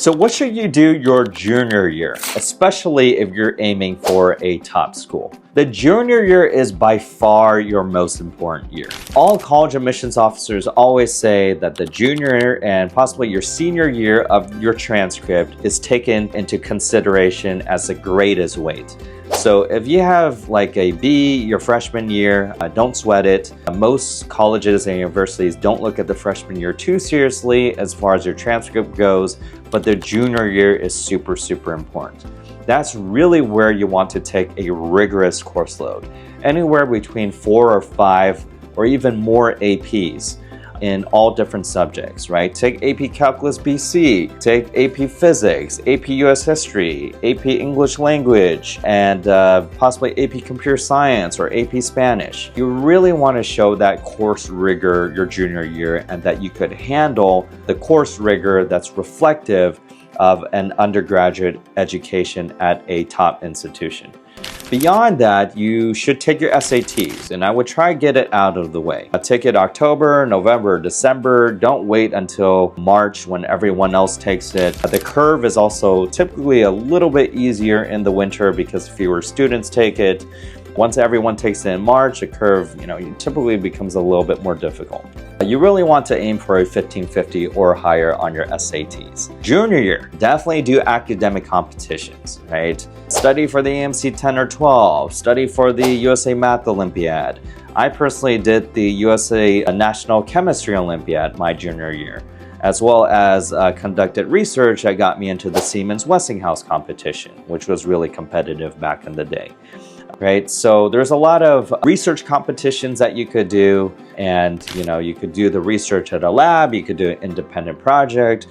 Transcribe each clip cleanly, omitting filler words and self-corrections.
So what should you do your junior year, especially if you're aiming for a top school? The junior year is by far your most important year. All college admissions officers always say that the junior year and possibly your senior year of your transcript is taken into consideration as the greatest weight. So if you have like a B your freshman year, don't sweat it. Most colleges and universities don't look at the freshman year too seriously as far as your transcript goes, but the junior year is super, super important. That's really where you want to take a rigorous course load, anywhere between 4 or 5 or even more APs in all different subjects, right? Take AP Calculus BC, take AP Physics, AP US History, AP English Language, and possibly AP Computer Science or AP Spanish. You really want to show that course rigor your junior year and that you could handle the course rigor that's reflective of an undergraduate education at a top institution. Beyond that, you should take your SATs, and I would try to get it out of the way. Take it October, November, December. Don't wait until March when everyone else takes it. The curve is also typically a little bit easier in the winter because fewer students take it. Once everyone takes it in March, the curve, typically becomes a little bit more difficult. You really want to aim for a 1550 or higher on your SATs. Junior year, definitely do academic competitions, right? Study for the AMC 10 or 12, study for the USA Math Olympiad. I personally did the USA National Chemistry Olympiad my junior year, as well as conducted research that got me into the Siemens Westinghouse competition, which was really competitive back in the day. Right, so there's a lot of research competitions that you could do, and you could do the research at a lab, you could do an independent project.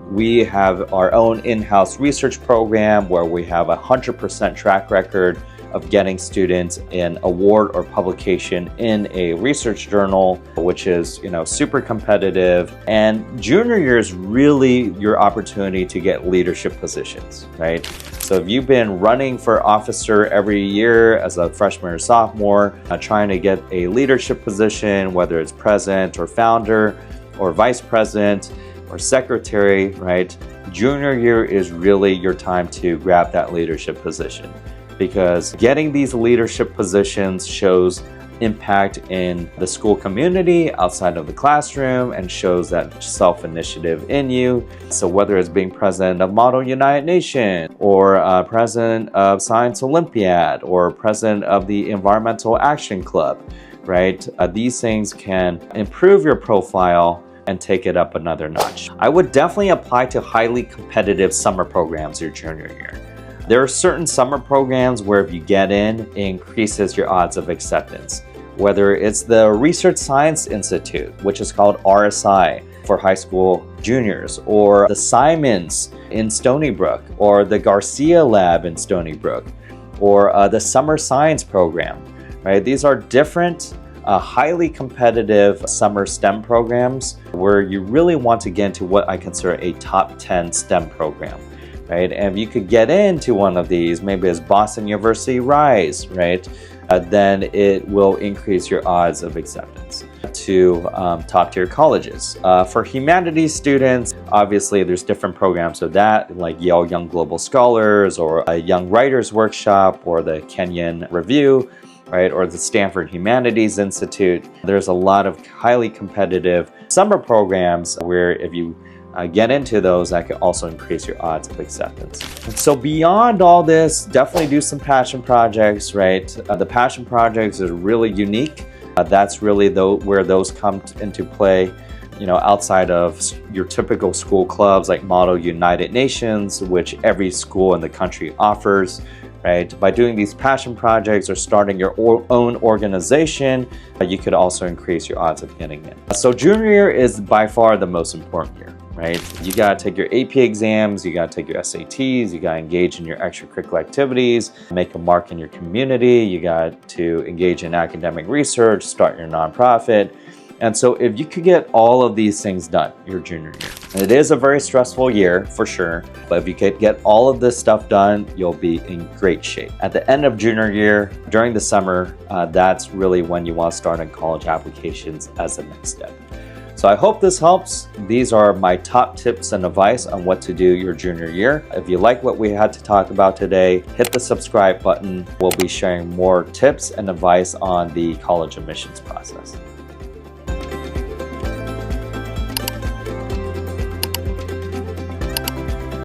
We have our own in-house research program where we have 100% track record of getting students an award or publication in a research journal, which is super competitive. And junior year is really your opportunity to get leadership positions, right? So if you've been running for officer every year as a freshman or sophomore, trying to get a leadership position, whether it's president or founder or vice president or secretary, right? Junior year is really your time to grab that leadership position, because getting these leadership positions shows impact in the school community outside of the classroom and shows that self-initiative in you. So whether it's being president of Model United Nations or president of Science Olympiad or president of the Environmental Action Club, right? These things can improve your profile and take it up another notch. I would definitely apply to highly competitive summer programs your junior year. There are certain summer programs where if you get in, it increases your odds of acceptance. Whether it's the Research Science Institute, which is called RSI for high school juniors, or the Simons in Stony Brook, or the Garcia Lab in Stony Brook, or the Summer Science Program, right? These are different, highly competitive summer STEM programs where you really want to get into what I consider a top 10 STEM program. Right? And if you could get into one of these, maybe as Boston University Rise, right? Then it will increase your odds of acceptance to top tier colleges. For humanities students, obviously there's different programs of that, like Yale Young Global Scholars or a Young Writers Workshop or the Kenyon Review, right? Or the Stanford Humanities Institute. There's a lot of highly competitive summer programs where if you get into those, that can also increase your odds of acceptance. So beyond all this, definitely do some passion projects, right? The passion projects is really unique. That's really where those come into play, outside of your typical school clubs like Model United Nations, which every school in the country offers. Right? By doing these passion projects or starting your own organization, you could also increase your odds of getting in. So junior year is by far the most important year, right? You gotta take your AP exams, you gotta take your SATs, you gotta engage in your extracurricular activities, make a mark in your community, you got to engage in academic research, start your nonprofit. And so if you could get all of these things done your junior year, and it is a very stressful year for sure, but if you could get all of this stuff done, you'll be in great shape. At the end of junior year, during the summer, that's really when you want to start on college applications as the next step. So So I hope this helps. These are my top tips and advice on what to do your junior year. If you like what we had to talk about today, hit the subscribe button. We'll be sharing more tips and advice on the college admissions process.